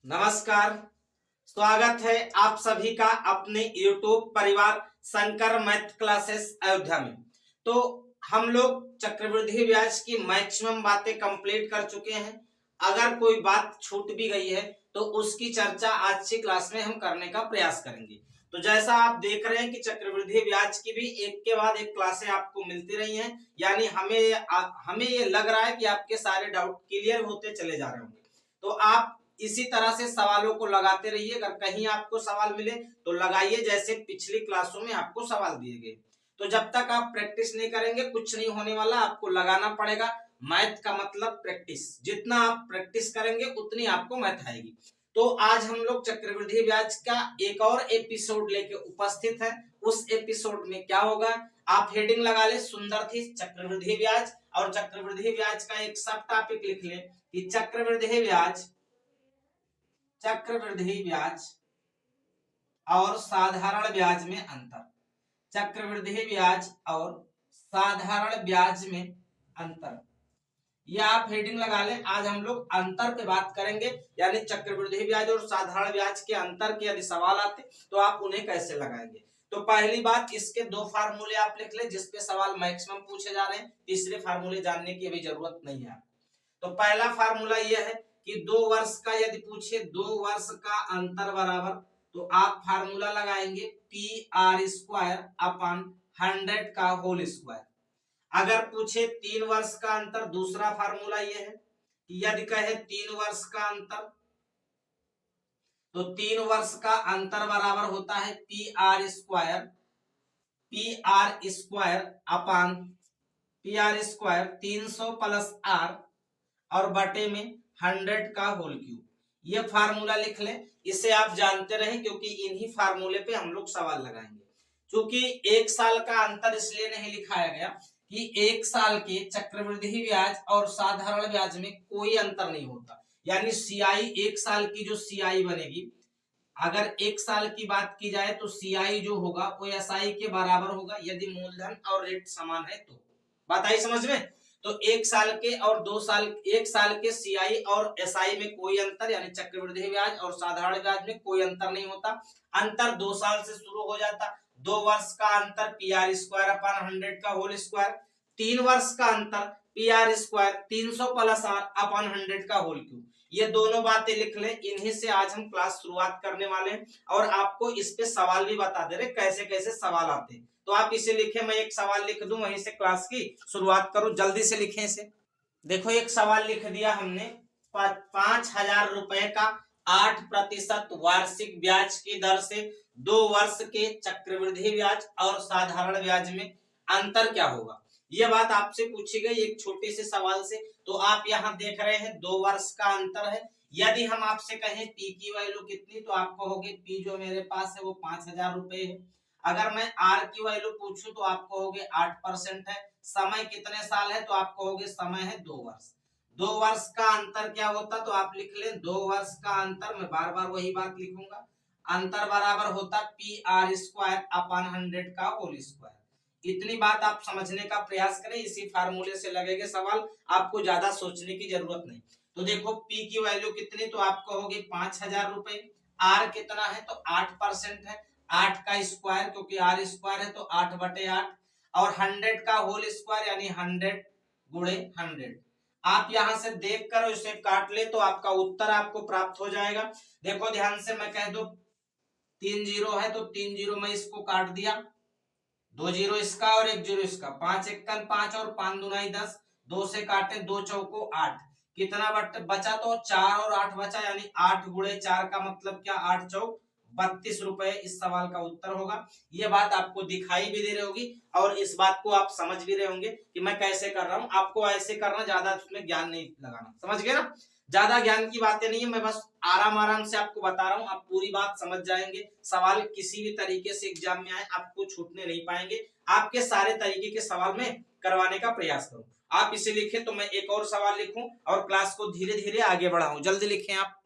नमस्कार। स्वागत है आप सभी का अपने YouTube परिवार शंकर मैथ क्लासेस अयोध्या में। तो हम लोग चक्रवृद्धि ब्याज की मैक्सिमम बातें कंप्लीट कर चुके हैं। अगर कोई बात छूट भी गई है तो उसकी चर्चा आज की क्लास में हम करने का प्रयास करेंगे। तो जैसा आप देख रहे हैं कि चक्रवृद्धि ब्याज की भी एक के बाद एक क्लासें आपको मिलती रही हैं, यानी हमें ये लग रहा है कि आपके सारे डाउट क्लियर होते चले जा रहे होंगे। तो आप इसी तरह से सवालों को लगाते रहिए। अगर कहीं आपको सवाल मिले तो लगाइए, जैसे पिछली क्लासों में आपको सवाल दिए गए। तो जब तक आप प्रैक्टिस नहीं करेंगे कुछ नहीं होने वाला, आपको लगाना पड़ेगा। मैथ का मतलब प्रैक्टिस, जितना आप प्रैक्टिस करेंगे उतनी आपको मैथ आएगी। तो आज हम लोग चक्रवृद्धि ब्याज का एक और एपिसोड लेके उपस्थित है। उस एपिसोड में क्या होगा, आप हेडिंग लगा ले सुंदर थी चक्रवृद्धि ब्याज, और चक्रवृद्धि ब्याज का एक सब टॉपिक लिख ले कि चक्रवृद्धि ब्याज और साधारण ब्याज में अंतर। चक्रवृद्धि ब्याज और साधारण ब्याज में अंतर, यह आप हेडिंग लगा लें। आज हम लोग अंतर पे बात करेंगे, यानी चक्रवृद्धि ब्याज और साधारण ब्याज के अंतर के यदि सवाल आते तो आप उन्हें कैसे लगाएंगे। तो पहली बात, इसके दो फार्मूले आप लिख ले जिसपे सवाल मैक्सिमम पूछे जा रहे हैं। तीसरे फार्मूले जानने की अभी जरूरत नहीं है। तो पहला फार्मूला यह है कि 2 वर्ष का यदि पूछे 2 वर्ष का अंतर बराबर, तो आप फार्मूला लगाएंगे पी आर स्क्वायर अपॉन 100 का होल स्क्वायर। अगर पूछे 3 वर्ष का अंतर, दूसरा फार्मूला यह है कि यदि कहे 3 वर्ष का अंतर, तो 3 वर्ष का अंतर बराबर होता है P R square upon 300 plus R और बटे में 100 का होल क्यूब। ये फार्मूला लिख लें, इसे आप जानते रहे क्योंकि इन्हीं फार्मूले पे हम लोग सवाल लगाएंगे। क्योंकि एक साल का अंतर इसलिए नहीं लिखाया गया कि एक साल के चक्रवृद्धि ब्याज और साधारण ब्याज में कोई अंतर नहीं होता, यानी सीआई एक साल की जो सीआई बनेगी, अगर एक साल की बात की जाए तो सीआई जो होगा वो एसआई के बराबर होगा यदि मूलधन और रेट समान है तो। बात आई समझ में। तो एक साल के और 2 साल, एक साल के सीआई और एसआई में कोई अंतर, यानी चक्रवृद्धि ब्याज और साधारण ब्याज में कोई अंतर नहीं होता। अंतर 2 साल से शुरू हो जाता। 2 वर्ष का अंतर पी आर स्क्वायर अपॉन 100 का होल स्क्वायर। 3 वर्ष का अंतर P R square 300 plus R upon 100 का होल क्यूब। ये दोनों बातें लिख लें, इन्हीं से आज हम क्लास शुरुआत करने वाले हैं और आपको इस पे सवाल भी बता दे रहे कैसे कैसे सवाल आते हैं। तो आप इसे लिखें, मैं एक सवाल लिख दूं, वहीं से क्लास की शुरुआत करूं। जल्दी से लिखें इसे। देखो एक सवाल लिख दिया हमने, 5,000 रुपए का 8% वार्षिक ब्याज की दर से 2 वर्ष के चक्रवृद्धि ब्याज और साधारण ब्याज में अंतर क्या होगा। यह बात आपसे पूछी गई एक छोटे से सवाल से। तो आप यहाँ देख रहे हैं 2 वर्ष का अंतर है। यदि हम आपसे कहें पी की वैल्यू कितनी, तो आप कहोगे पी जो मेरे पास है वो 5,000 रुपए है। अगर मैं आर की वैल्यू पूछूं तो आप कहोगे 8% है। समय कितने साल है, तो आप कहोगे समय है 2 वर्ष। 2 वर्ष का अंतर क्या होता, तो आप लिख लें 2 वर्ष का अंतर, मैं बार बार वही बात लिखूंगा, अंतर बराबर होता पी आर स्क्वायर अपॉन 100 का होल स्क्वायर। इतनी बात आप समझने का प्रयास करें, इसी फार्मूले से लगेगा सवाल, आपको ज्यादा सोचने की जरूरत नहीं। तो देखो P की वैल्यू कितनी, तो आप कहोगे 5,000 रुपए। R कितना है, तो 8% है। 8 का स्क्वायर, क्योंकि R स्क्वायर है तो 8/8, और 100 का होल स्क्वायर यानी 100 गुणे 100। आप यहां से देख कर इसे काट ले तो आपका उत्तर आपको प्राप्त हो जाएगा। देखो ध्यान से, मैं कह दो 3 जीरो है तो 3 जीरो में इसको काट दिया, 2 जीरो इसका और 1 जीरो इसका, 5 एकन 5 और 5 दूनाई 10, 2 से काटे 2 चौको 8, कितना बचा, तो 4 और 8 बचा, यानी 8 गुणे 4 का मतलब क्या, 8 चौक 32 रुपए इस सवाल का उत्तर होगा। ये बात आपको दिखाई भी दे रही होगी और इस बात को आप समझ भी रहे होंगे कि मैं कैसे कर रहा हूं। आपको ऐसे करना, ज्यादा उसमें ज्ञान नहीं लगाना, समझ गए ना। ज्यादा ज्ञान की बातें नहीं है, मैं बस आराम आराम से आपको बता रहा हूं, आप पूरी बात समझ जाएंगे। सवाल किसी भी तरीके से एग्जाम में आए आपको छूटने नहीं पाएंगे। आपके सारे तरीके के सवाल में करवाने का प्रयास करूं। आप इसे लिखें तो मैं एक और सवाल लिखूं और क्लास को धीरे धीरे आगे बढ़ाऊं। जल्दी लिखें आप।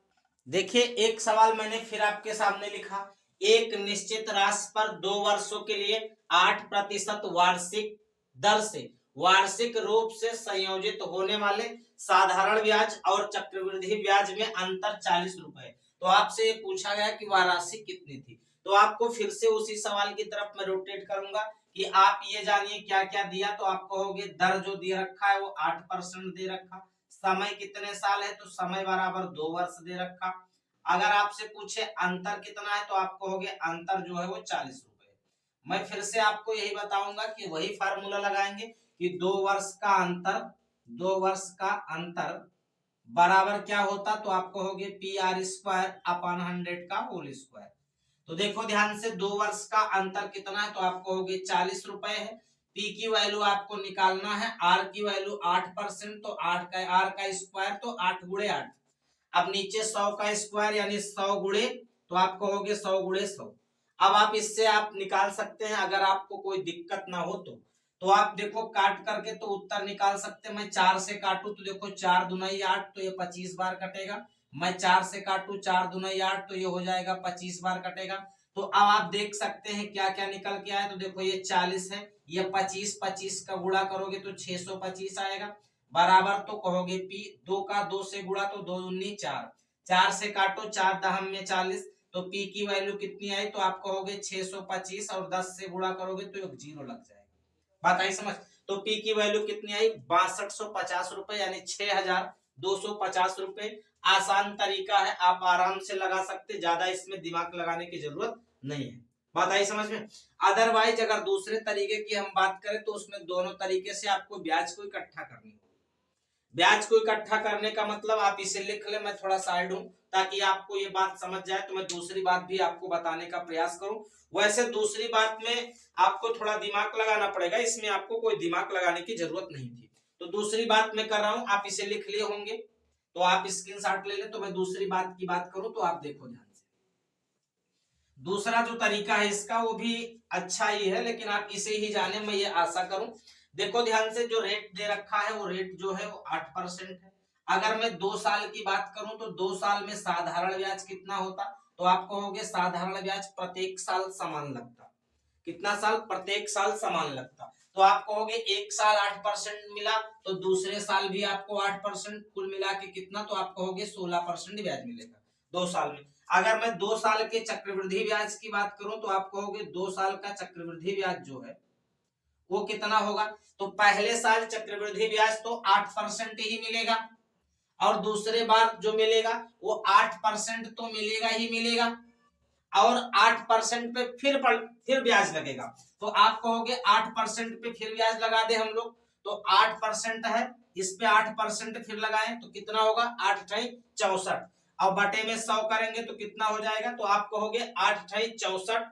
देखिए एक सवाल मैंने फिर आपके सामने लिखा, एक निश्चित राशि पर 2 वर्षों के लिए 8% वार्षिक दर से वार्षिक रूप से संयोजित होने वाले साधारण ब्याज और चक्रवृद्धि ब्याज में अंतर 40 रुपए। तो आपसे ये पूछा गया कि वह राशि कितनी थी। तो आपको फिर से उसी सवाल की तरफ मैं रोटेट करूंगा कि आप ये जानिए क्या क्या दिया। तो आप कहोगे दर जो दे रखा है वो 8% दे रखा, समय कितने साल है तो समय बराबर 2 वर्ष दे रखा। अगर आपसे पूछे अंतर कितना है तो आप कहोगे अंतर जो है वो 40 रुपए। मैं फिर से आपको यही बताऊंगा कि वही फार्मूला लगाएंगे कि 2 वर्ष का अंतर बराबर क्या होता, तो आप कहोगे PR² अपॉन 100 का होल स्क्वायर। तो देखो ध्यान से 2 वर्ष का अंतर कितना है तो आप कहोगे 40 रुपए है। पी की वैल्यू आपको निकालना है, आर की वैल्यू 8%, तो आर का स्क्वायर तो 8 गुणे 8। अब नीचे 100 का स्क्वायर यानी 100 गुणे, तो आप कहोगे 100 गुणे 100। अब आप इससे आप निकाल सकते हैं अगर आपको कोई दिक्कत ना हो तो आप देखो काट करके तो उत्तर निकाल सकते हैं। मैं 4 से काटू तो देखो 4 दूनी 8, तो ये 25 बार कटेगा। मैं 4 से काटू 4 दूनी 8, तो ये हो जाएगा 25 बार कटेगा। तो अब आप देख सकते हैं क्या क्या निकल के आया। तो देखो ये 40 है, ये 25 का गुणा करोगे तो 625 आएगा, बराबर तो कहोगे पी। 2 का 2 से गुणा तो 2 दूनी 4, 4 से काटो 4 दहम में 40, तो पी की वैल्यू कितनी आई तो आप कहोगे 625, और 10 से गुणा करोगे तो एक जीरो लग जाएगा। बात आई समझ। तो पी की वैल्यू कितनी आई 6250 रुपए यानी 6250 रुपए। आसान तरीका है, आप आराम से लगा सकते, ज्यादा इसमें दिमाग लगाने की जरूरत नहीं है। बात आई समझ में। अदरवाइज अगर दूसरे तरीके की हम बात करें तो उसमें दोनों तरीके से आपको ब्याज को इकट्ठा करनी होगी। ब्याज को इकट्ठा करने का मतलब आप इसे लिख ले, मैं थोड़ा साइड हूं ताकि आपको ये बात समझ जाए, तो मैं दूसरी बात भी आपको बताने का प्रयास करूं। वैसे दूसरी बात में आपको थोड़ा दिमाग लगाना पड़ेगा, इसमें आपको कोई दिमाग लगाने की जरूरत नहीं थी। तो दूसरी बात मैं कर रहा हूं, आप इसे लिख लिए होंगे तो आप स्क्रीनशॉट ले लें। तो मैं दूसरी बात की बात करूं तो आप देखो ध्यान से। दूसरा जो तरीका है इसका वो भी अच्छा ही है, लेकिन आप इसे ही जाने, मैं ये आशा करूं। देखो ध्यान से, जो रेट दे रखा है वो रेट जो है वो 8% है। अगर मैं 2 साल की बात करूं तो 2 साल में साधारण ब्याज कितना होता, तो आप कहोगे साधारण ब्याज प्रत्येक साल समान लगता। कितना साल? प्रत्येक साल समान लगता। तो आप कहोगे एक साल 8% मिला तो दूसरे साल भी आपको 8%, कुल मिला के कितना, तो आप कहोगे 16% ब्याज मिलेगा 2 साल में। अगर मैं 2 साल के चक्रवृद्धि ब्याज की बात करूं तो आप कहोगे 2 साल का चक्रवृद्धि ब्याज जो है वो कितना होगा, तो पहले साल चक्रवृद्धि ब्याज तो 8% ही मिलेगा, और दूसरे बार जो मिलेगा वो 8% तो मिलेगा ही मिलेगा, और 8% पे फिर ब्याज लगेगा। तो आप कहोगे 8% पे फिर ब्याज लगा दे हम लोग, तो 8% है, इस पे 8% फिर लगाएं तो कितना होगा 8 64, और बटे में 100 करेंगे तो कितना हो जाएगा, तो आप कहोगे 8 64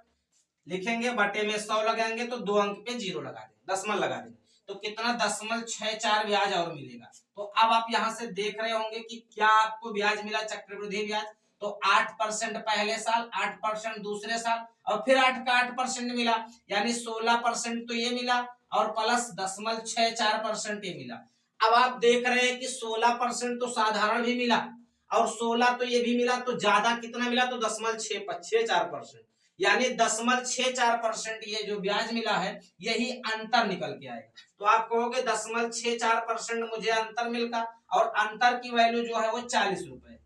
लिखेंगे, बटे में 100 लगाएंगे तो 2 अंक पे जीरो लगा देंगे, दशमलव लगा देंगे, तो कितना 0.64 ब्याज और मिलेगा। तो अब आप यहां से देख रहे होंगे कि क्या आपको ब्याज मिला चक्रवृद्धि ब्याज, तो 8% पहले साल, 8% दूसरे साल, और फिर 8 का 8% मिला, यानी 16% तो ये मिला, और प्लस 0.64% ये मिला। अब आप देख रहे हैं कि 16% तो साधारण भी मिला और 16 तो ये भी मिला, तो ज्यादा कितना मिला, तो 0.64%, यानी 0.64% ये जो ब्याज मिला है यही अंतर निकल के आएगा। तो आप कहोगे 0.64% मुझे अंतर मिलता, और अंतर की वैल्यू जो है वो 40 रुपए।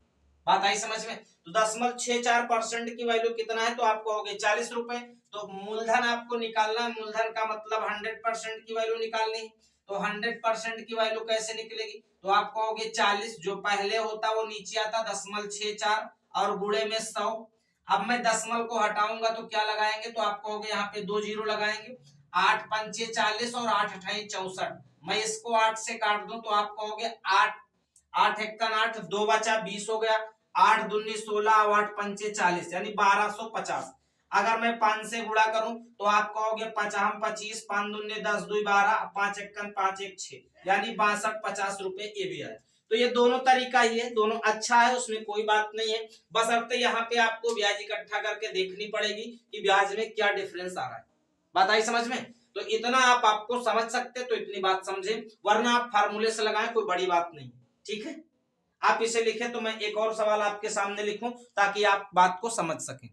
बात आई समझ में। तो 0.64% की वैल्यू कितना है, तो आप कहोगे 40 रुपए। तो मूलधन आपको निकालना, मूलधन का मतलब 100% की वैल्यू निकालनी। तो 100% की वैल्यू कैसे निकलेगी, तो आप कहोगे 40 जो पहले होता वो नीचे आता 0.64 और गुणे में 100। अब मैं दशमलव को हटाऊंगा तो क्या लगाएंगे, तो आप कहोगे यहाँ पे 2 जीरो लगाएंगे, 8 पंचे 40 और 8 अठाई 64। मैं इसको 8 से काट दूं तो आप कहोगे 8 8 एकन 8, 2 बचा 20 हो गया, 8 दूनी 16 और 8 पंचे 40 यानी 1250। अगर मैं 5 से गुणा करूं तो आप कहोगे 50 25, 5 दूनी 10, 2 12, 5 एकन 5 1 6 यानी 62 50 रुपए ये भी है। तो ये दोनों तरीका ही है, दोनों अच्छा है, उसमें कोई बात नहीं है। बस अब यहाँ पे आपको ब्याज इकट्ठा करके देखनी पड़ेगी कि ब्याज में क्या डिफरेंस आ रहा है। बात आई समझ में। तो इतना आपको समझ सकते तो इतनी बात समझे, वरना आप फार्मूले से लगाएं, कोई बड़ी बात नहीं। ठीक है, आप इसे लिखे तो मैं एक और सवाल आपके सामने लिखूं ताकि आप बात को समझ सकें।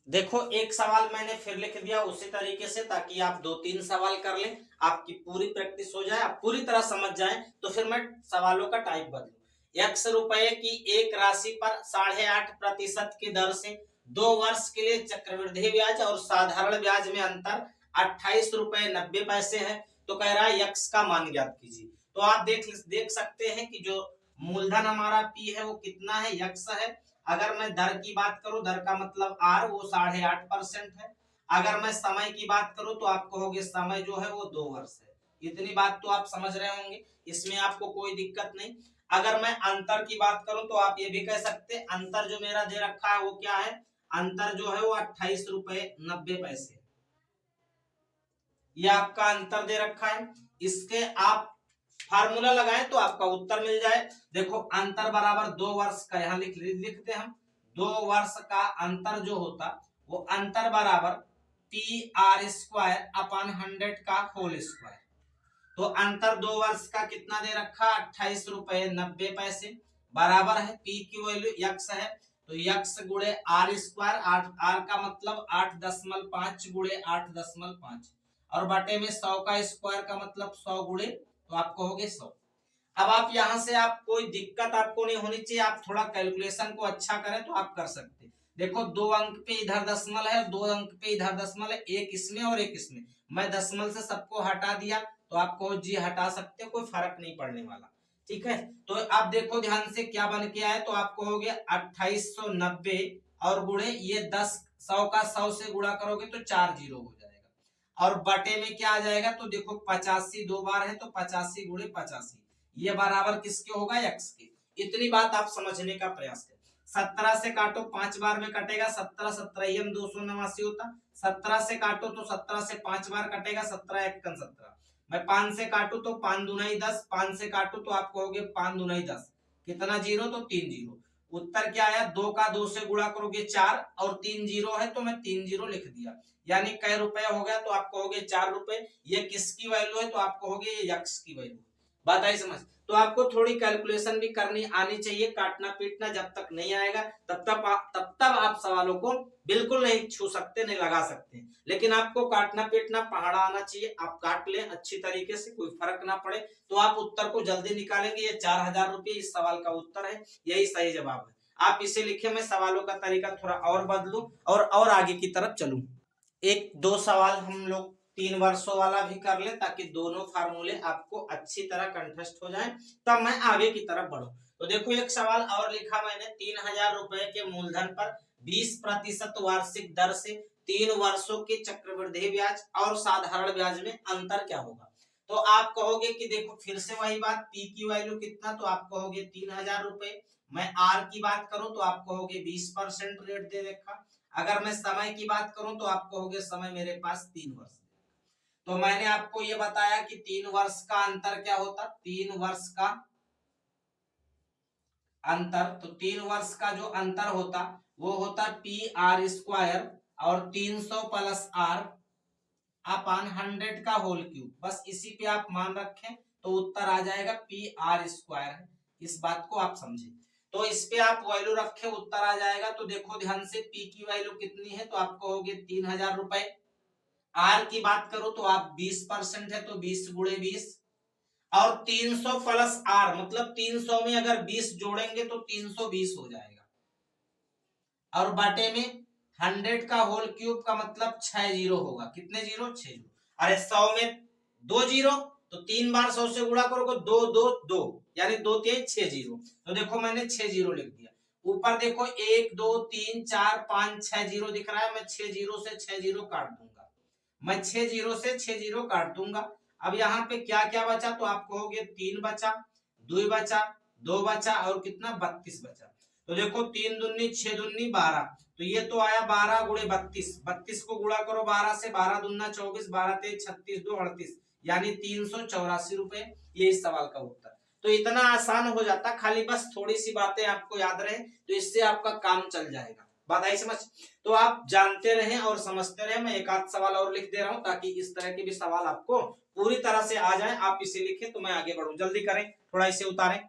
देखो एक सवाल मैंने फिर लिख दिया उसी तरीके से, ताकि आप 2-3 सवाल कर लें, आपकी पूरी प्रैक्टिस हो जाए, आप पूरी तरह समझ जाएं, तो फिर मैं सवालों का टाइप बदलूं। x रुपए की एक राशि पर 8.5% की दर से 2 वर्ष के लिए चक्रवृद्धि ब्याज और साधारण ब्याज में अंतर 28.90 रुपए है। तो कह रहा है x का मान ज्ञात कीजिए। तो आप देख सकते हैं कि जो मूलधन हमारा p है वो कितना है, x है। अगर मैं दर की बात करूं, दर का मतलब r, वो 8.5% है। अगर मैं समय की बात करूं तो आप कहोगे समय जो है वो 2 वर्ष है। इतनी बात तो आप समझ रहे होंगे, इसमें आपको कोई दिक्कत नहीं। अगर मैं अंतर की बात करूं तो आप ये भी कह सकते हैं अंतर जो मेरा दे रखा है वो क्या है, अंतर जो है वो 28.90 रुपए। ये आपका अंतर दे रखा है। इसके आप फार्मूला लगाएं तो आपका उत्तर मिल जाए। देखो अंतर बराबर 2 वर्ष का, यहाँ लिखते हम 2 वर्ष का अंतर जो होता वो अंतर बराबर PR² अपॉन 100 का होल स्क्वायर। तो अंतर 2 वर्ष का कितना दे रखा, 28.90 बराबर है p की वैल्यू x है तो x गुणे r², r का मतलब 8.5 गुणे 8.5 और बटे में 100 का स्क्वायर का मतलब 100 गुणे, तो आप कहोगे 100। अब आप यहां से आप कोई दिक्कत आपको नहीं होनी चाहिए, आप थोड़ा कैलकुलेशन को अच्छा करें तो आप कर सकते हैं। देखो 2 अंक पे इधर दशमलव है, 2 अंक पे इधर दशमलव है, एक इसमें और एक इसमें। मैं दशमलव से सबको हटा दिया तो आप कहो जी हटा सकते हो, कोई फर्क नहीं पड़ने वाला। ठीक है, तो आप देखो ध्यान से क्या बन के आए, तो आप कहोगे 2890 और गुणे ये 10, 100 का 100 से गुणा करोगे तो 4 जीरो हो जाएगा और बटे में क्या आ जाएगा, तो देखो 85 दो बार है तो 85 गुणे 85, ये बराबर किसके होगा, x के। इतनी बात आप समझने का प्रयास करें। 17 से काटो 5 बार में कटेगा, 17 17 289 होता। 17 से काटो तो 17 से 5 बार कटेगा, 17 1 17। मैं 5 से काटू तो 5 दूनाई 10, 5 से काटू तो आप कहोगे 5 दूनाई 10, कितना जीरो, तो 3 जीरो। उत्तर क्या आया, 2 का 2 से गुणा करोगे 4 और 3 जीरो है तो मैं 3 जीरो लिख दिया, यानी कै रुपए हो गया, तो आप कहोगे 4 रुपए। ये किसकी वैल्यू है, तो आप कहोगे ये x की वैल्यू। बात आई समझ। तो आपको थोड़ी कैलकुलेशन भी करनी आनी चाहिए, काटना पीटना जब तक नहीं आएगा तब तक आप सवालों को बिल्कुल नहीं छू सकते, नहीं लगा सकते। लेकिन आपको काटना पीटना पहाड़ा आना चाहिए, आप काट लें अच्छी तरीके से, कोई फर्क ना पड़े तो आप उत्तर को जल्दी निकालेंगे। ये 4000 रुपये इस सवाल का उत्तर है, यही सही जवाब है। आप इसे लिखे, मैं सवालों का तरीका थोड़ा और बदलूं और आगे की तरफ चलूं। एक दो सवाल हम लोग 3 वर्षों वाला भी कर ले ताकि दोनों फार्मूले आपको अच्छी तरह कंठस्थ हो जाएं, तब मैं आगे की तरफ बढ़ूं। तो देखो एक सवाल और लिखा मैंने, 3000 रुपए के मूलधन पर 20% वार्षिक दर से 3 वर्षों के चक्रवृद्धि ब्याज और साधारण ब्याज में अंतर क्या होगा। तो आप कहोगे कि देखो फिर से वही बात, पी की वैल्यू कितना, तो आप कहोगे 3000 रुपए। मैं आर की बात करूं तो आप कहोगे 20% रेट दे रखा। अगर मैं समय की बात करूं तो आप कहोगे समय मेरे पास 3 वर्ष। तो मैंने आपको ये बताया कि 3 वर्ष का अंतर क्या होता, 3 वर्ष का अंतर, तो 3 वर्ष का जो अंतर होता वो होता PR² और 300 प्लस R अपॉन 100 का होल क्यूब। बस इसी पे आप मान रखें तो उत्तर आ जाएगा PR²। इस बात को आप समझे, तो इस पे आप वैल्यू रखे उत्तर आ जाएगा। तो देखो ध्यान से, P की वैल्यू कितनी है, तो आप कहोगे 3000 रुपए। R की बात करो तो आप 20% है तो 20 गुणे 20 और 300 प्लस R मतलब 300 में अगर 20 जोड़ेंगे तो 320 हो जाएगा और बाटे में 100 का होल क्यूब का मतलब 6 जीरो होगा, कितने जीरो, 6 जीरो। अरे 100 में 2 जीरो तो 3 बार 100 से गुणा करोगे 2 2 2 यानी 2 3 6 जीरो। तो देखो मैंने 6 जीरो लिख दिया। ऊपर देखो 1 2 3 4 5 6 जीरो दिख रहा है, मैं 6 जीरो से 6 जीरो काट दूंगा, मैं 6 जीरो से 6 जीरो काट दूंगा। अब यहाँ पे क्या क्या बचा, तो आप कहोगे 3 बचा, 2 बचा, 2 बचा और कितना 32 बचा। तो देखो 3 दूनी 6 दूनी 12, तो ये तो आया 12 गुणे 32, 32 को गुणा करो 12 से, 12 दूना 24, 12 तेज 36, 2 38 यानी 384 रुपए, ये इस सवाल का उत्तर। तो इतना आसान हो जाता, खाली बस थोड़ी सी बातें आपको याद रहे तो इससे आपका काम चल जाएगा। बात आई समझ। तो आप जानते रहें और समझते रहें। मैं एक आध सवाल और लिख दे रहा हूं ताकि इस तरह के भी सवाल आपको पूरी तरह से आ जाएं। आप इसे लिखें तो मैं आगे बढ़ूं, जल्दी करें, थोड़ा इसे उतारें।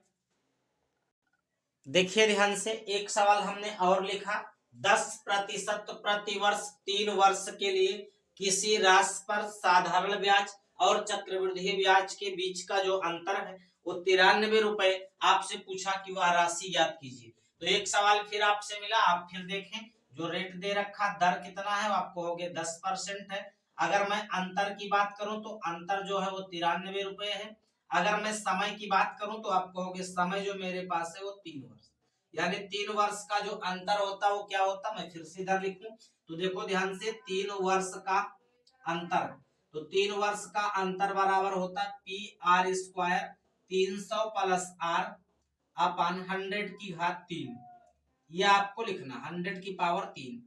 देखिए ध्यान से, एक सवाल हमने और लिखा, 10% प्रति वर्ष 3 वर्ष के लिए किसी राशि पर साधारण ब्याज और चक्रवृद्धि ब्याज के बीच का जो अंतर है वो 93 रुपए आपसे पूछा कि वह राशि ज्ञात कीजिए। तो एक सवाल फिर आपसे मिला, आप फिर देखें जो रेट दे रखा दर कितना है, आपको हो गया 10% है। अगर मैं अंतर की बात करूं तो अंतर जो है वो 93 रुपए है। अगर मैं समय की बात करूं तो आप कहोगे समय जो मेरे पास है वो 3 वर्ष, यानी 3 वर्ष का जो अंतर होता है वो क्या होता, मैं फिर से इधर लिखूं तो देखो ध्यान से 3 वर्ष का अंतर, तो 3 वर्ष का अंतर बराबर होता है P R square 300 plus R upon 100 की घात 3, ये आपको लिखना 100 की पावर 3।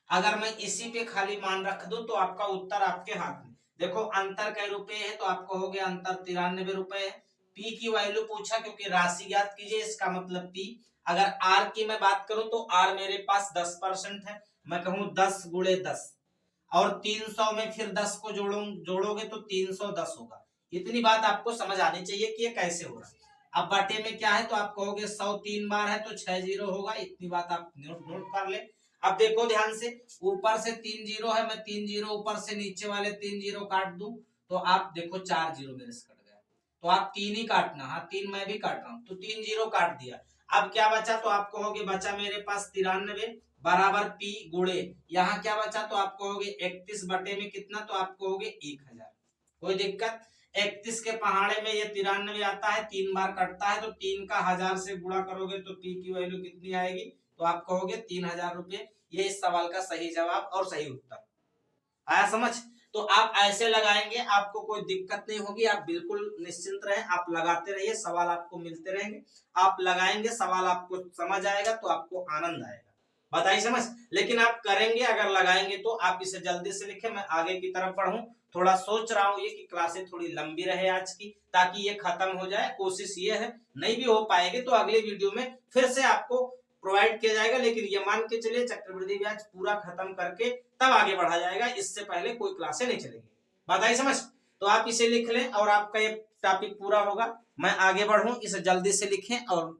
अगर मैं इसी पे खाली मान रख दूं तो आपका उत्तर आपके हाथ में। देखो अंतर कई रुपए है तो आपको हो गया अंतर 93 रुपए है। पी की वैल्यू पूछा क्योंकि राशि ज्ञात कीजिए, इसका मतलब पी। अगर आर की मैं बात करूं तो आर मेरे पास 10% है, मैं कहूं 10 गुणे 10 और 300 में फिर 10 को जोड़ोगे तो 310 होगा। इतनी बात आपको समझ आनी चाहिए कि ये कैसे हो रहा है। अब बटे में क्या है तो आप कहोगे 100 3 बार है तो 6 जीरो होगा, इतनी बात आप नोट कर ले। अब देखो ध्यान से, ऊपर से 3 जीरो है, मैं 3 जीरो ऊपर से नीचे वाले 3 जीरो काट दूं तो आप देखो 4 जीरो मेरे से कट गया, तो आप 3 ही काटना। हाँ 3 मैं भी काट रहा हूं, तो 3 जीरो काट दिया। अब क्या बचा तो आप कहोगे बचा मेरे पास 93 बराबर पी गुणे यहाँ क्या बचा तो आप कहोगे 31 बटे में कितना तो आप कहोगे 1000। कोई दिक्कत, 31 के पहाड़े में ये 93 आता है, 3 बार कटता है तो 3 का 1000 से गुणा करोगे तो पी की वैल्यू कितनी आएगी तो आप कहोगे 3000 रुपये। ये इस सवाल का सही जवाब और सही उत्तर आया समझ। तो आप ऐसे लगाएंगे, आपको कोई दिक्कत नहीं होगी, आप बिल्कुल निश्चिंत रहें, आप लगाते रहिए, सवाल आपको मिलते रहेंगे, आप लगाएंगे सवाल आपको समझ आएगा तो आपको आनंद आएगा। बताइए समझ। लेकिन आप करेंगे अगर लगाएंगे तो आप इसे जल्दी से लिखें, मैं आगे की तरफ पढ़ूं। थोड़ा सोच रहा हूं ये कि क्लासें थोड़ी लंबी रहे आज की, ताकि ये खत्म हो जाए। कोशिश ये है, नहीं भी हो पाएगी तो अगले वीडियो में फिर से आपको प्रोवाइड किया जाएगा, लेकिन ये मान के चलिए चक्रवृद्धि ब्याज पूरा खत्म करके तब आगे बढ़ा जाएगा, इससे पहले कोई क्लासें नहीं चलेगी। बात आई समझ। तो आप इसे लिख लें और आपका ये टॉपिक पूरा होगा। मैं आगे बढ़ूं, इसे जल्दी से लिखें। और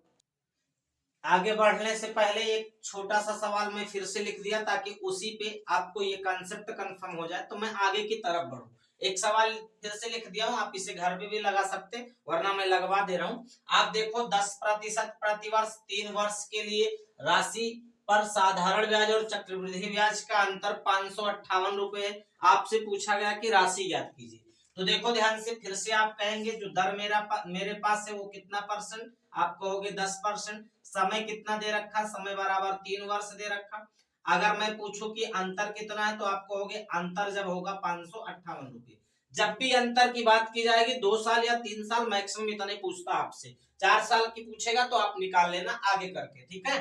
आगे बढ़ने से पहले एक छोटा सा सवाल मैं फिर से लिख दिया ताकि उसी पे आपको ये कॉन्सेप्ट कंफर्म हो जाए, तो मैं आगे की तरफ बढ़ूं। एक सवाल फिर से लिख दिया हूं, आप इसे घर पे भी लगा सकते, वरना मैं लगवा दे रहा हूं। आप देखो 10% प्रतिवर्ष 3 वर्ष के लिए राशि पर साधारण ब्याज और चक्रवृद्धि ब्याज का अंतर 558 रुपए है। आपसे पूछा गया कि राशि ज्ञात कीजिए। तो देखो ध्यान से, फिर से आप कहेंगे जो दर मेरे पास है वो कितना परसेंट, आप कहोगे 10%। समय कितना दे रखा, समय बराबर 3 वर्ष दे रखा। अगर मैं पूछूं कि अंतर कितना है तो आप कहोगे अंतर जब होगा 558 रुपये। जब भी अंतर की बात की जाएगी 2 साल या 3 साल मैक्सिमम, इतने पूछता आपसे। 4 साल की पूछेगा तो आप निकाल लेना आगे करके, ठीक है।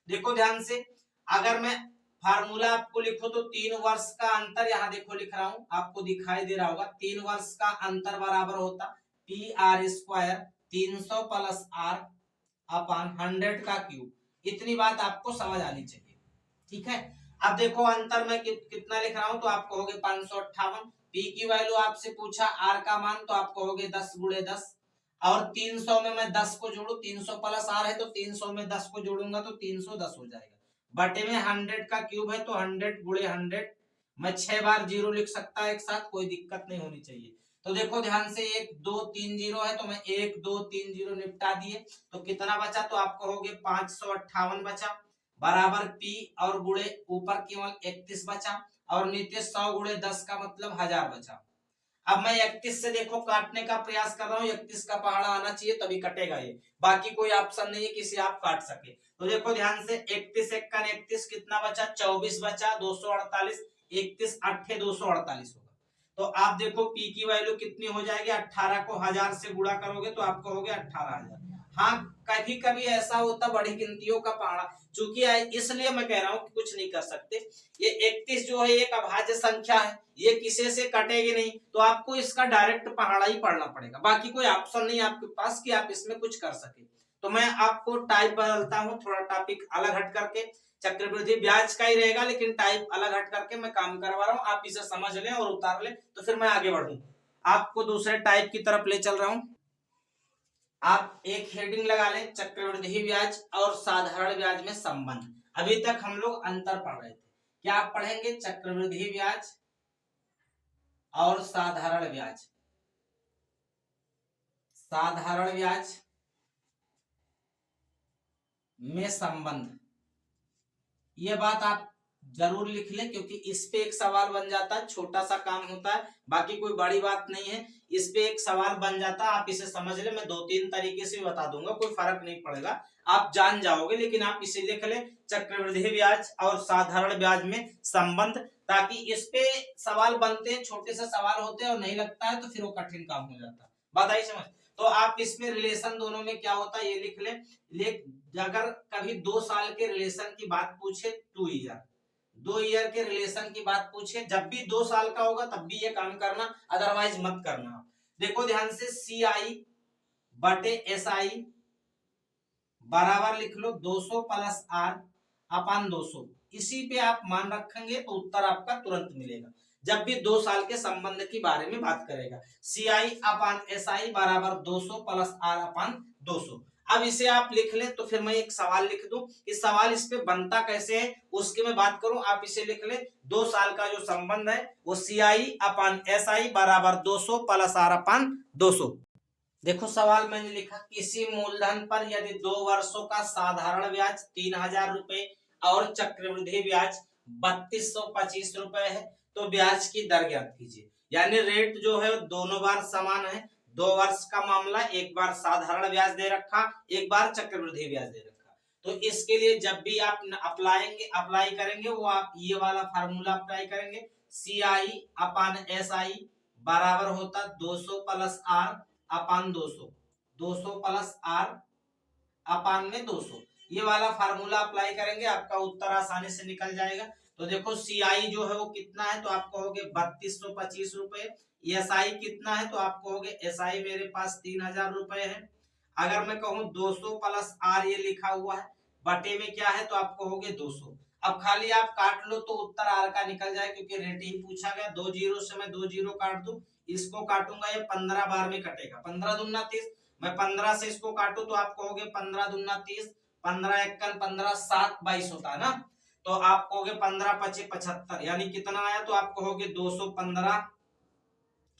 देखो ध्यान से, अगर मैं फार्मूला आपको लिखो तो 3 वर्ष का अंतर, यहाँ देखो लिख रहा हूं, आपको दिखाई दे रहा होगा। 3 वर्ष का अंतर बराबर होता P R square 300 plus R upon 100 का क्यूब। इतनी बात आपको समझ आनी चाहिए, ठीक है। अब देखो अंतर में कितना लिख रहा हूं तो आप कहोगे 558। पी की वैल्यू आपसे पूछा, आर का मान तो आप कहोगे 10 गुणे 10 और 300 में मैं 10 को जोड़ू, 300 प्लस आर है तो 300 में 10 को जोड़ूंगा तो 310 हो जाएगा। बटे में 100 का क्यूब है तो 100 गुणे 100, मैं 6 बार जीरो लिख सकता है एक साथ, कोई दिक्कत नहीं होनी चाहिए। तो देखो ध्यान से 1 2 3 जीरो है तो मैं 1 2 3 जीरो निपटा दिए, तो कितना बचा तो आप कहोगे 558 बचा बराबर पी और गुणे ऊपर केवल 31 बचा और नीचे 100 गुणे 10 का मतलब 1000 बचा। अब मैं 31 से देखो काटने का प्रयास कर रहा हूँ, 31 का पहाड़ा आना चाहिए तभी कटेगा ये, बाकी कोई ऑप्शन नहीं है किसी आप काट सके। तो देखो ध्यान से 31 1 31 कितना बचा 24 बचा 248, 31 8 248 होगा। तो आप देखो पी की वैल्यू कितनी हो जाएगी, 18 को 1000 से गुणा करोगे तो आप कहोगे 18000। हाँ कभी कभी ऐसा होता बड़ी गिनतियों का पहाड़ा, चूंकि इसलिए मैं कह रहा हूँ कि कुछ नहीं कर सकते। ये 31 जो है एक अभाज्य संख्या है, ये किसी से कटेगी नहीं, तो आपको इसका डायरेक्ट पहाड़ा ही पढ़ना पड़ेगा, बाकी कोई ऑप्शन नहीं आपके पास कि आप इसमें कुछ कर सके। तो मैं आपको टाइप बदलता हूँ, थोड़ा टॉपिक अलग हट करके, चक्रवृद्धि ब्याज का ही रहेगा लेकिन टाइप अलग हट करके मैं काम करवा रहा हूँ, आप इसे समझ लें और उतार लें तो फिर मैं आगे बढ़ूं। आपको दूसरे टाइप की तरफ ले चल रहा हूं। आप एक हेडिंग लगा लें, चक्रवृद्धि ब्याज और साधारण ब्याज में संबंध। अभी तक हम लोग अंतर पढ़ रहे थे, क्या आप पढ़ेंगे चक्रवृद्धि ब्याज और साधारण ब्याज। साधारण ब्याज में संबंध, ये बात आप जरूर लिख लें क्योंकि इस पे एक सवाल बन जाता है, छोटा सा काम होता है, बाकी कोई बड़ी बात नहीं है, इस पे एक सवाल बन जाता है, आप इसे समझ ले। मैं 2-3 तरीके से बता दूंगा, कोई फर्क नहीं पड़ेगा, आप जान जाओगे, लेकिन आप इसे लिख ले चक्रवृद्धि ब्याज और साधारण ब्याज में संबंध, ताकि इस पे सवाल बनते हैं, छोटे से सवाल होते हैं और नहीं लगता है तो फिर वो कठिन काम हो जाता है। बात आई समझ? तो आप इसमें रिलेशन दोनों में क्या होता है ये लिख ले। अगर कभी 2 साल के रिलेशन की बात पूछे 2 ईयर के रिलेशन की बात पूछे, जब भी 2 साल का होगा तब भी ये काम करना, अदरवाइज मत करना। देखो ध्यान से, CI बटे SI बराबर लिख लो 200 प्लस R अपान 200, इसी पे आप मान रखेंगे तो उत्तर आपका तुरंत मिलेगा जब भी 2 साल के संबंध के बारे में बात करेगा। CI अपान SI बराबर 200 प्लस R अपान 200। अब इसे आप लिख ले तो फिर मैं एक सवाल लिख दूं, इस सवाल इस पे बनता कैसे है उसकी मैं बात करूं, आप इसे लिख ले 2 साल का जो संबंध है वो CI अपान SI बराबर 200 प्लस R अपान 200। देखो सवाल मैंने लिखा, किसी मूलधन पर यदि 2 वर्षों का साधारण ब्याज 3000 रुपए और चक्रवृद्धि ब्याज 3225 रुपए है तो ब्याज की दर ज्ञात कीजिए। यानी रेट जो है दोनों बार समान है, 2 वर्ष का मामला, एक बार साधारण ब्याज दे रखा, एक बार चक्रवृद्धि ब्याज दे रखा। तो इसके लिए जब भी आप अप्लाई करेंगे वो आप ये वाला फार्मूला अप्लाई करेंगे, CI अपान SI बराबर होता 200 प्लस R अपान 200, 200 प्लस R अपान में 200, ये वाला फार्मूला अप्लाई करेंगे, आपका उत्तर आसानी से निकल जाएगा। तो देखो CI जो है वो कितना है तो आप कहोगे 3225 रुपए, SI कितना है तो आप कहोगे SI मेरे पास 3000 रुपए है। अगर मैं कहूं 200 प्लस R ये लिखा हुआ है, बटे में क्या है तो आप कहोगे 200। अब खाली आप काट लो तो उत्तर R का निकल जाए क्योंकि रेट ही पूछा गया। 2 जीरो से मैं 2 जीरो काट दूं, इसको काटूंगा ये 15 बार में कटेगा, 15 दूना 30, मैं 15 से इसको काटू तो आप कहोगे 15 दूना 30, 15 एकन 15, 7 22 होता है ना, तो आप कहोगे 15 पचे 75, यानी कितना आया तो आप कहोगे 215,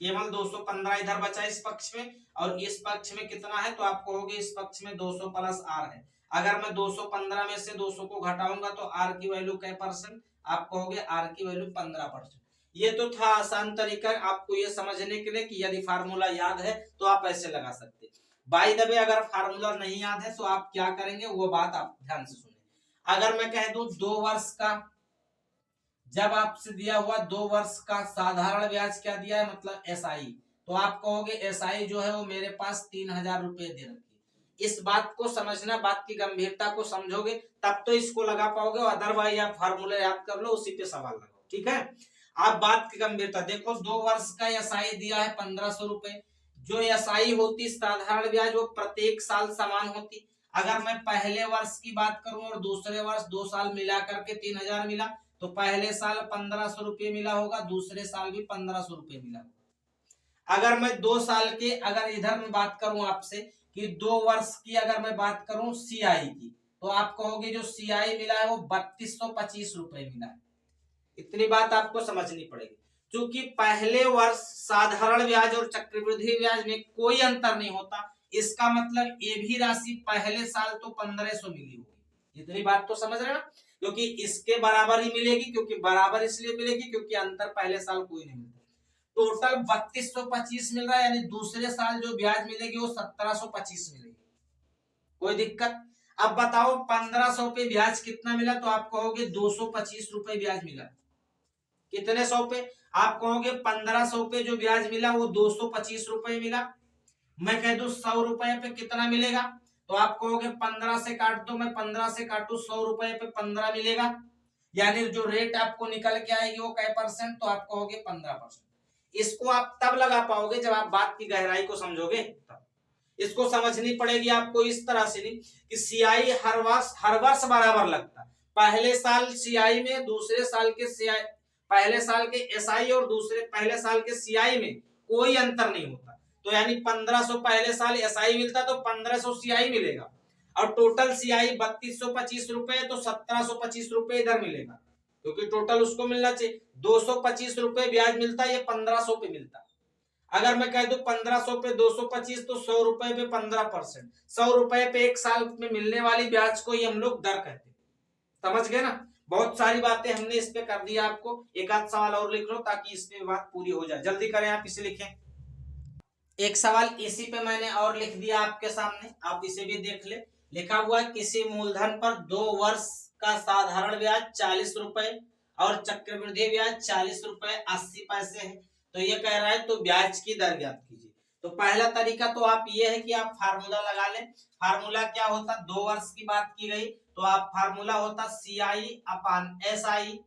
केवल 215 इधर बचा इस पक्ष में, और इस पक्ष में कितना है तो आप कहोगे इस पक्ष में 200 प्लस R है। अगर मैं 215 में से 200 को घटाऊंगा तो R की वैल्यू क्या परसेंट, आप कहोगे R की वैल्यू 15%। ये तो था आसान तरीका आपको ये समझने के लिए कि यदि फार्मूला याद है तो आप ऐसे लगा सकते। बाय द वे अगर फार्मूला नहीं याद है तो आप क्या करेंगे वो बात आप ध्यान से सुने। अगर मैं कह दूं 2 वर्ष का, जब आपसे दिया हुआ 2 वर्ष का साधारण ब्याज क्या दिया है मतलब SI, तो आप कहोगे SI जो है वो मेरे पास 3000 रुपए दे रखी। इस बात को समझना, बात की गंभीरता को समझोगे तब तो इसको लगा पाओगे, अदरवाइज आप फार्मूला याद कर लो उसी पे सवाल लगाओ, ठीक है। आप बात की गंभीरता देखो, 2 वर्ष का SI दिया है 1500 रुपए, जो SI होती साधारण ब्याज वो प्रत्येक साल समान होती। अगर मैं पहले वर्ष की बात करूं और दूसरे वर्ष 2 साल मिला करके 3000 मिला तो पहले साल 1500 रुपये मिला होगा, दूसरे साल भी 1500 रुपये मिला होगा। अगर मैं 2 साल के, अगर इधर मैं बात करूं आपसे कि 2 वर्ष की अगर मैं बात करूं CI की, तो आप कहोगे जो CI मिला है वो 3225 रुपए मिला है। इतनी बात आपको समझनी पड़ेगी, क्योंकि पहले वर्ष साधारण ब्याज और चक्रवृद्धि ब्याज में कोई अंतर नहीं होता, इसका मतलब ये भी राशि पहले साल तो 1500 मिली होगी। इतनी बात तो समझ रहे ना, क्योंकि इसके बराबर ही मिलेगी, क्योंकि बराबर इसलिए मिलेगी क्योंकि अंतर पहले साल कोई नहीं मिलता। टोटल 3225 मिल रहा है, यानी दूसरे साल जो ब्याज मिलेगी वो 1725 मिलेगी। कोई दिक्कत? अब बताओ 1500 पे ब्याज कितना मिला तो आप कहोगे 225 रुपए ब्याज मिला। कितने 100 पे? आप कहोगे 1500 पे जो ब्याज मिला वो 225 रुपए मिला। मैं कह दूं 100 रुपए पे कितना मिलेगा तो आप कहोगे 15 से काट दो, मैं 15 से काटू 100 रुपए पे 15 मिलेगा, यानी जो रेट आपको निकल के आएगी वो कै परसेंट, तो आप कहोगे 15%। इसको आप तब लगा पाओगे जब आप बात की गहराई को समझोगे, तब इसको समझनी पड़ेगी आपको इस तरह से नहीं कि CI हर वर्ष बराबर लगता, पहले साल CI में दूसरे साल के CI, पहले साल के SI और दूसरे पहले साल के CI में कोई अंतर नहीं होता। तो यानी 1500 पहले साल SI मिलता तो 1500 CI मिलेगा, और टोटल CI 3225 रुपए तो 1725 रुपए इधर मिलेगा, क्योंकि टोटल उसको मिलना चाहिए। 225 रुपए ब्याज मिलता, ये 1500 पे मिलता। अगर मैं कह दूं 1500 पे 225 तो 100 रुपए पे 15%, 100 रुपए पे एक साल में मिलने वाली ब्याज को ही हम लोग दर कहते हैं। समझ गए ना। बहुत सारी बातें हमने इस पे कर दिया, आपको एक आध सवाल और लिख लो ताकि इसमें बात पूरी हो जाए। जल्दी करें, आप इसे लिखें। एक सवाल इसी पे मैंने और लिख दिया आपके सामने, आप इसे भी देख ले। लिखा हुआ है किसी मूलधन पर 2 वर्ष का साधारण ब्याज 40 रुपए और चक्रवृद्धि ब्याज 40 रुपए 80 पैसे है। तो ये कह रहा है तो ब्याज की दर ज्ञात कीजिए। तो पहला तरीका तो आप ये है कि आप फार्मूला लगा लें। फार्मूला क्या होता, 2 वर्ष की बात की गई तो आप फार्मूला होता CI अपान SI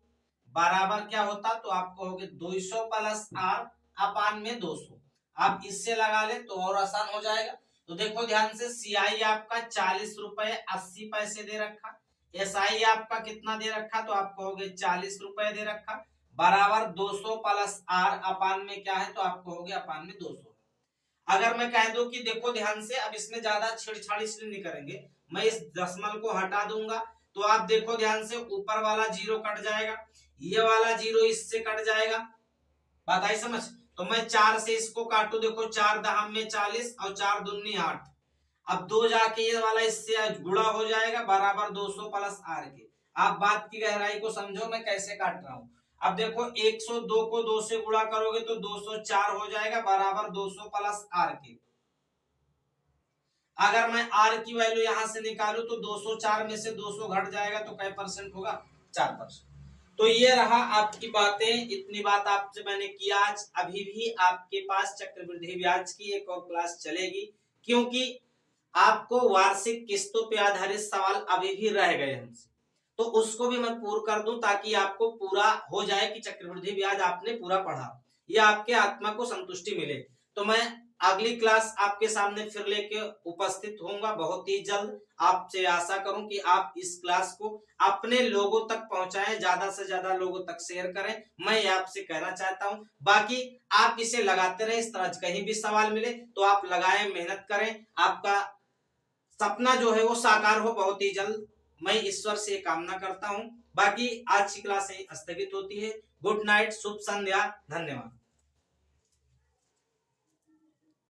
बराबर क्या होता, तो आपको हो गया 200 प्लस R अपान में 200। आप इससे लगा ले तो और आसान हो जाएगा। तो देखो ध्यान से, CI आपका 40 रुपए 80 पैसे दे रखा, SI आपका कितना दे रखा, तो आपको हो गया 40 रुपए दे रखा बराबर 200 प्लस R अपान में क्या है, तो आपको हो गया अपान में 200। अगर मैं कह दूं कि देखो ध्यान से, अब इसमें ज्यादा छेड़छाड़ इसलिए नहीं करेंगे, मैं इस दशमलव को हटा दूंगा तो आप देखो ध्यान से, ऊपर वाला जीरो कट जाएगा, ये वाला जीरो इससे कट जाएगा, बात आई समझ। तो मैं 4 से इसको काटू, देखो 4 दहम में 40 और 4 दूनी 8। अब 2 जाके ये वाला इससे गुणा हो जाएगा बराबर 200 प्लस R के। आप बात की गहराई को समझो मैं कैसे काट रहा हूं। अब देखो 102 को 2 से गुणा करोगे तो 204 हो जाएगा बराबर 200 प्लस R के। अगर मैं R की वैल्यू यहां से निकालू तो 204 में से 200 घट जाएगा तो कै परसेंट होगा, 4%। तो ये रहा आपकी बातें, इतनी बात आपसे मैंने किया आज। अभी भी आपके पास चक्रवृद्धि ब्याज की एक और क्लास चलेगी, क्योंकि आपको वार्षिक किस्तों पे आधारित सवाल अभी भी रह गए हमसे, तो उसको भी मैं पूरा कर दूं ताकि आपको पूरा हो जाए कि चक्रवृद्धि ब्याज आपने पूरा पढ़ा, ये आपके आत्मा को संतुष्टि मिले। तो मैं अगली क्लास आपके सामने फिर लेके उपस्थित होऊंगा बहुत ही जल्द। आपसे आशा करूं कि आप इस क्लास को अपने लोगों तक पहुंचाएं, ज्यादा से ज्यादा लोगों तक शेयर करें, मैं आपसे कहना चाहता हूं। बाकी आप इसे लगाते रहे, इस तरह कहीं भी सवाल मिले तो आप लगाएं, मेहनत करें, आपका सपना जो है वो साकार हो बहुत ही जल्द, मैं ईश्वर से कामना करता हूं। बाकी आज की क्लास स्थगित होती है। गुड नाइट, शुभ संध्या, धन्यवाद।